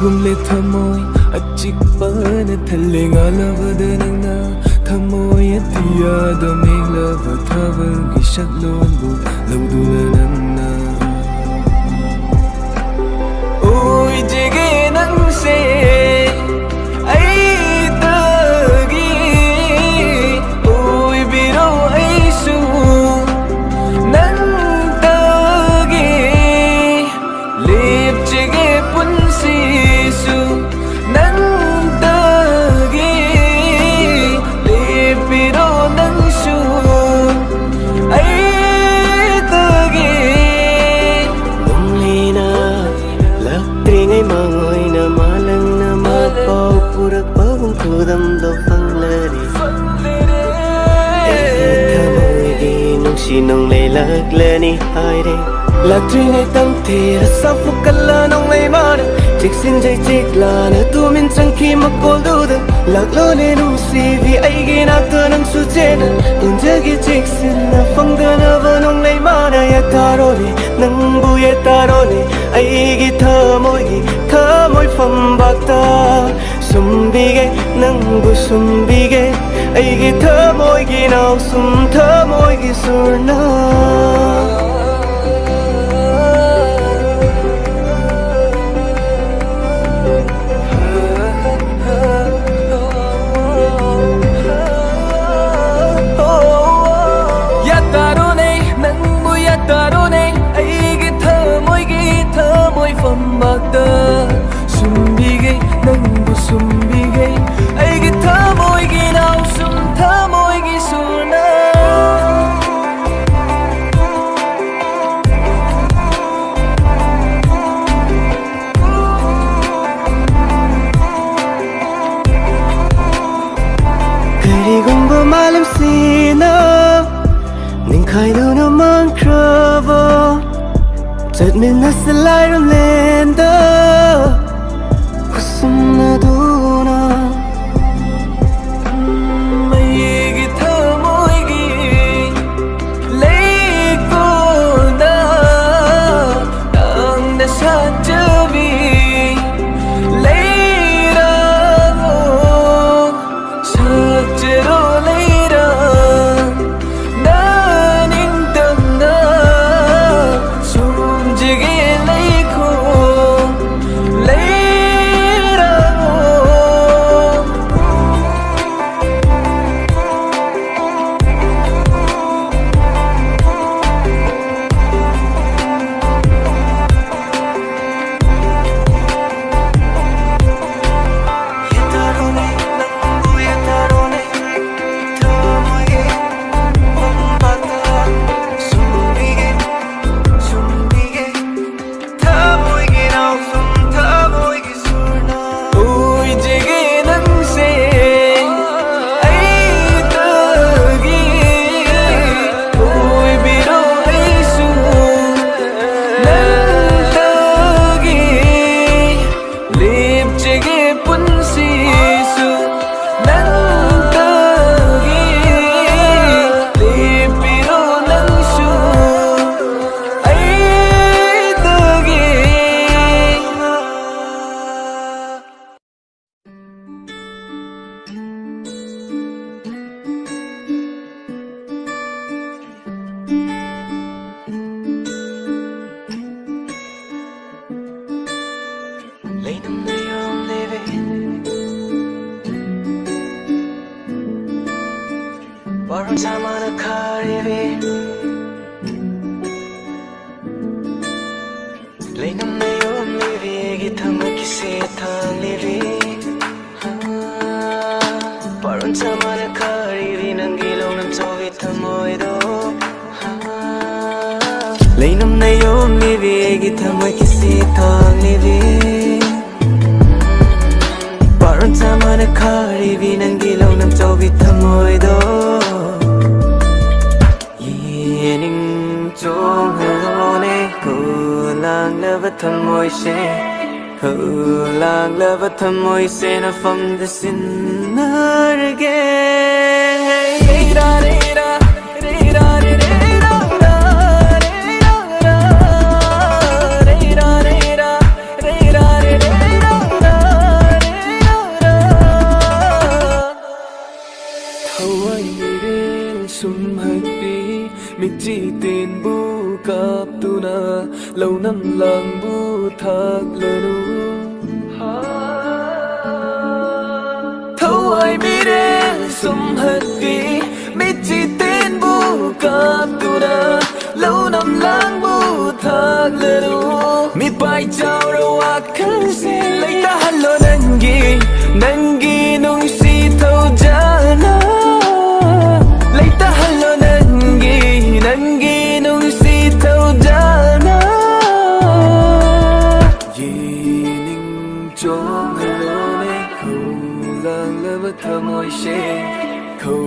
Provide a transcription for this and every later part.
gumle thamoy achikpana thalle ngalabada nangna thamoy atiya da meglava thavar gi shaklon bu lawduna nangna oi jege nang se ai tagi oi biro ai su nang tagi lep jege pun sisu nang tagi lep biro nang su ai tagi umlina lakringai mangoy na malang na mapau purak pawang kudam do fanglari thamoy nung sinong lay laglani haire lakringai tam thira safu kala nong lay mana chiksin jay chikla na tumin changki makol duda laklo ne nung sivi ay ginakta ng sujena unjagi chiksin na fangdana ba nong lay mana ya taro ne nang buye taro ne ay gi thamoy fambakta sumbige nang bu sumbige ay gi thamoy ginaw sum thamoy gi surna fambakta sumbige nangbu sumbige ai gi thamoy gi naw sum thamoy gi surna karigumba malam sina ning khai do na man kravo chợt mình đã sẽ lại rầm lên đó kusum na duna mai gi thamoy gi lấy cô na đang đã sát trở vi lấy ra cô sát trở lấy ra na ning tang na jege lấy cô lấy ra cô Baron sama na karibi Lainam na yung livi Gitang magkisi tang livi Baron sama na karibi Nang gilaw ng tawit tamoy do Lainam na yung livi Gitang magkisi tang livi Baron sama na karibi Nang gilaw ng tawit tamoy do Chung hương nê hư lang lơ vật thân môi xe hư lang lơ vật thân môi xe nó phong để xin nở ghé Michitin bu kaptuna Launam lang bu thaklanu Thâu ai mire sumhati Michitin bu kaptuna Launam lang bu thaklanu Mi pai chao rawa kansi Laita hallo nangi nung si thâu jana Laita hallo nangi nung si thâu jana Yining chong hallo ne khâu lang lava thamoi she Khâu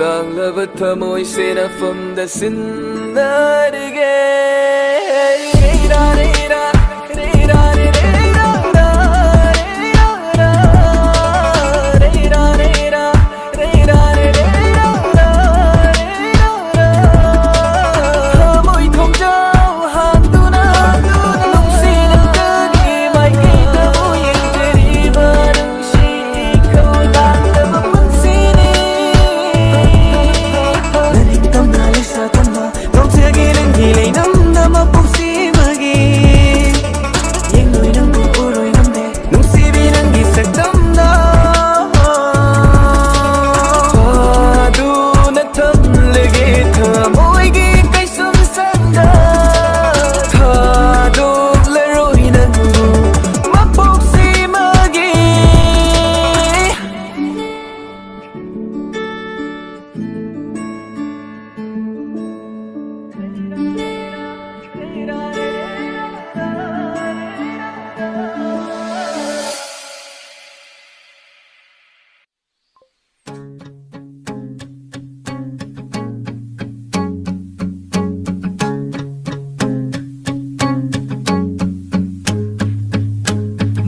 lang lava thamoi she na from the sin na dige ra ra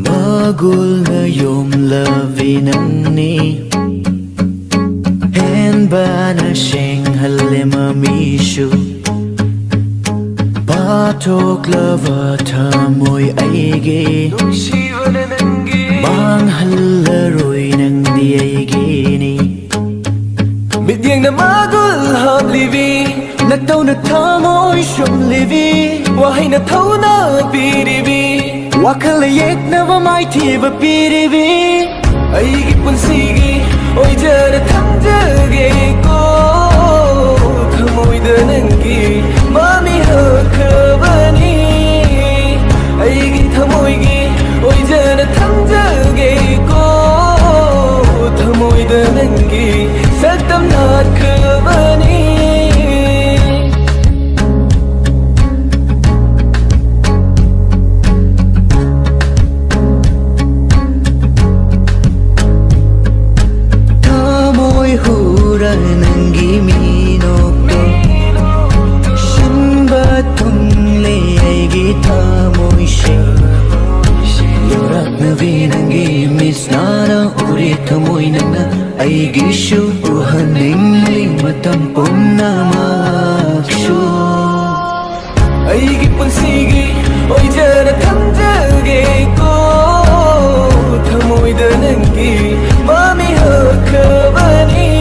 Magul na yom lavi nang ni Hen ba na sheng halima mishu Patok lava tamoy aigi Bang halaroy nang di aigi ni Midyang na magul hab livi Nagtaw na tamoy siyong livi Wahay na taw na piribi Wakalayek na ba may tiba piribi Aigi punsigi Oy jara thamjage ko Thamoy da nangi Mami hakabani Aigi thamoy gi Oy jara thamjage ko Thamoy da nangi Saktam na hakabani Hura nangi minokto Shinba tungle aigi tamoy she Yorak na vinangi misnana uri tamoy nana Aigi shu uhaning limatampong na makshu Aigi punsigi Oy jara thamjage ko Thamoy da nangi Mami hakabani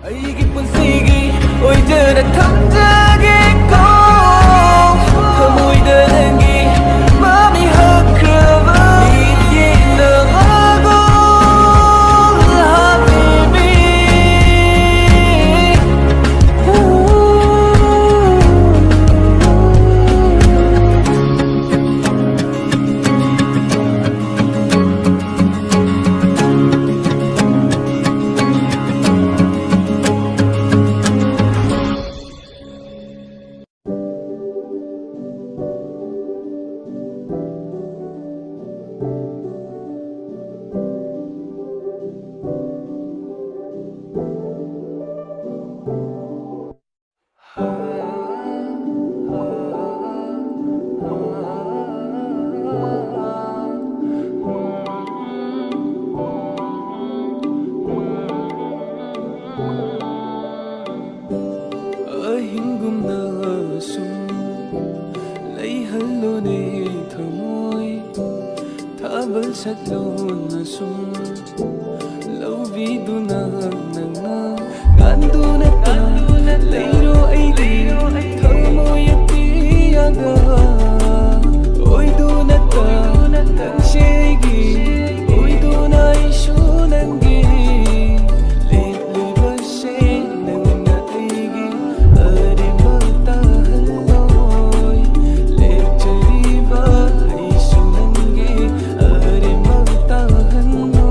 Aigi punsigi Oy jara thamjage ko Thamoy da nangi Mami hakabani Midyang na magul habibi sakloon na sum Lauviduna nanga Ganduna ta Leiro ay Thamoy at tiyaga Oy duna ta Tanshegi Oy duna isyo nangi Lately bashe nanga aigi Ari matahaloy Lectury ba isyo nangi Ari matahaloy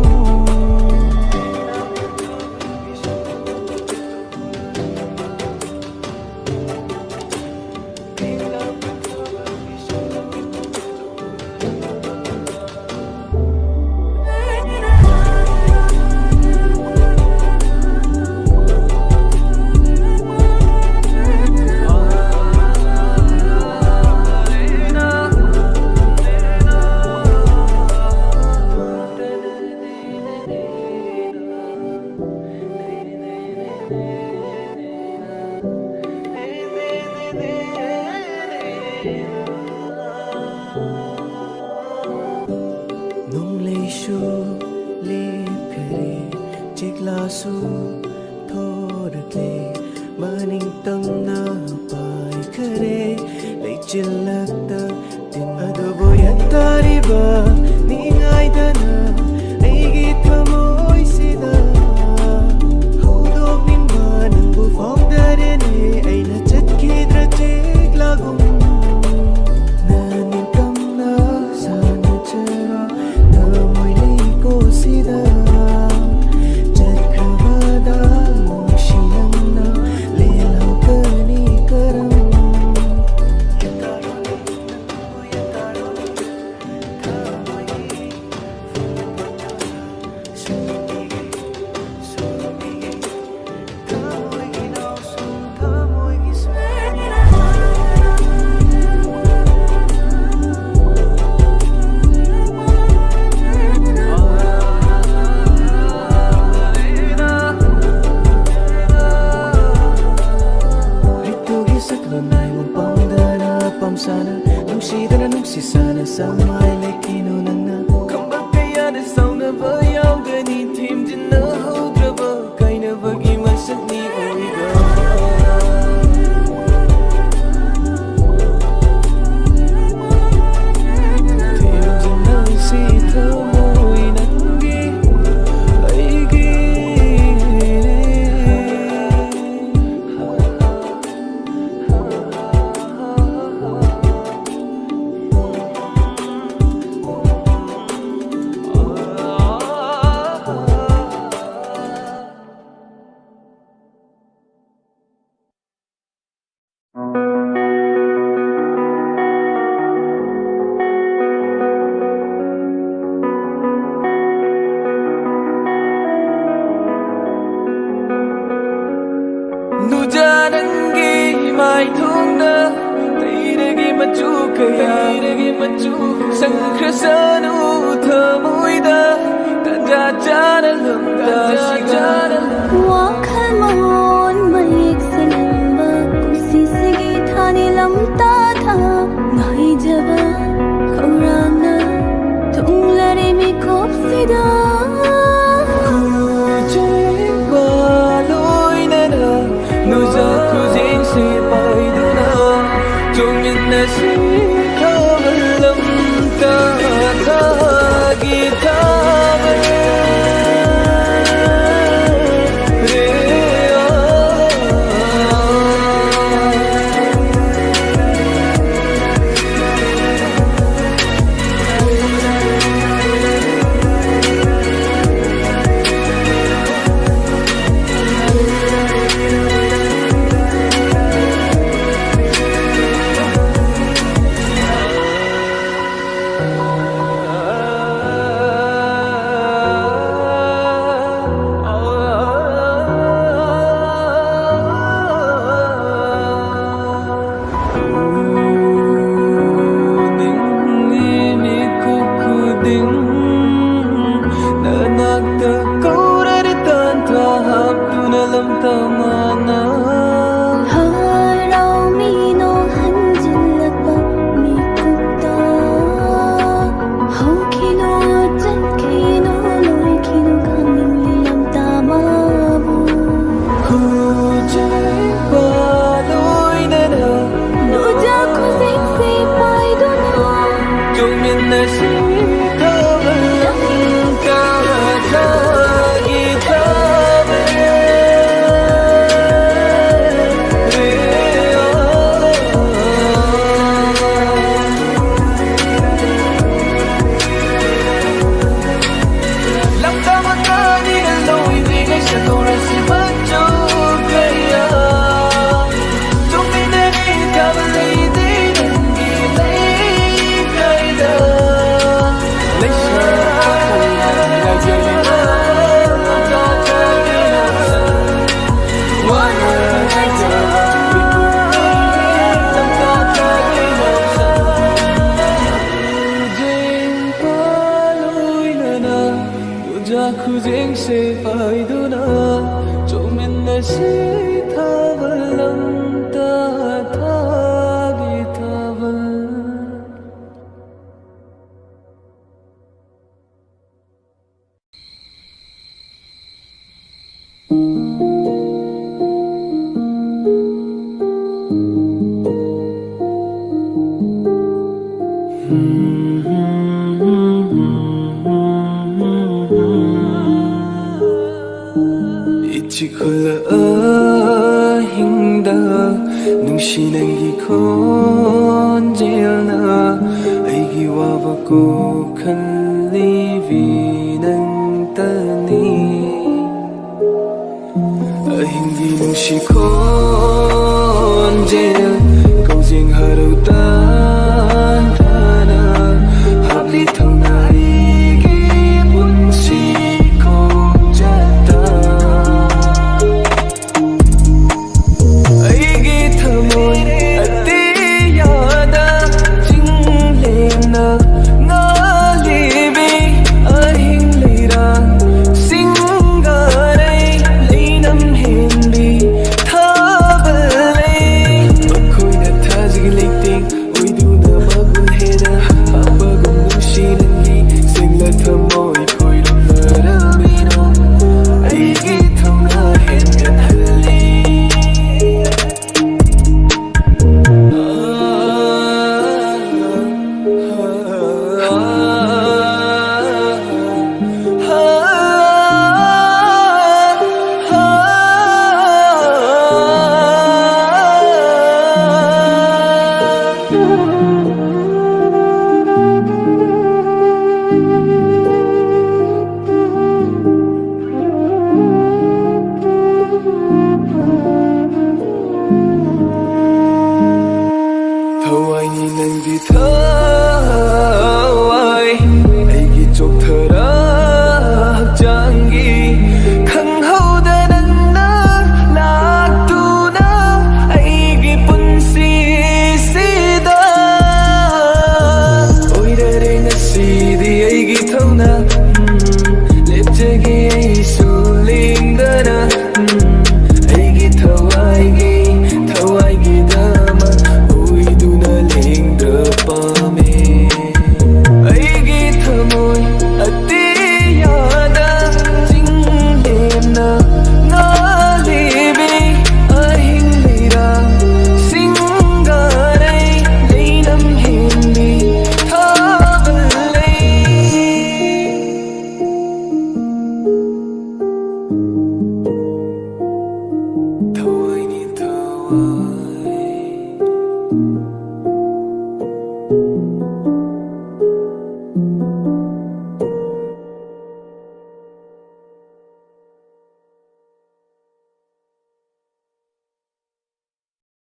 Nung leishu lipkare Chiglasu thorakle Maning tamna pai kare Lay chillakta din adubo yattariba Ningay dana Aigi thamoy sida Hudog ningba nang bufong darene Ay nachadkidra chiglagum Naning tamna sana chara Thamoy liko sida Chadkravada mokshilang na Lilaw kanikaram Sana nungsida na nungsisana sa may lekino na na Kambag kaya na sauna ba yaw gani Tim din na hodra ba Kay na bagi masat ni oiga Tim din na si thamoy nanggi Aigi Nujanangi mai thungna Tairagi machu kaya Sangkrasanu thamoyda Tanja jana lamda shigana Wakhal mon mayik sinamba Kusi sigi thani lamta tha Ngai jaba khaurana Tunglari mi kopsida Nuja kuzin si paiduna Tungin na si kawalam ta Tagi tabar Re खुजेंसे पाइदुना जोमिन्नसे थावलंता थागी थावल 이치콜라 아hinda nungsinangi khonjelna aigi waba ko khallivi nangtani ahingi nungsi khonjel kaujeng harautan thana habli thauna aigi punsi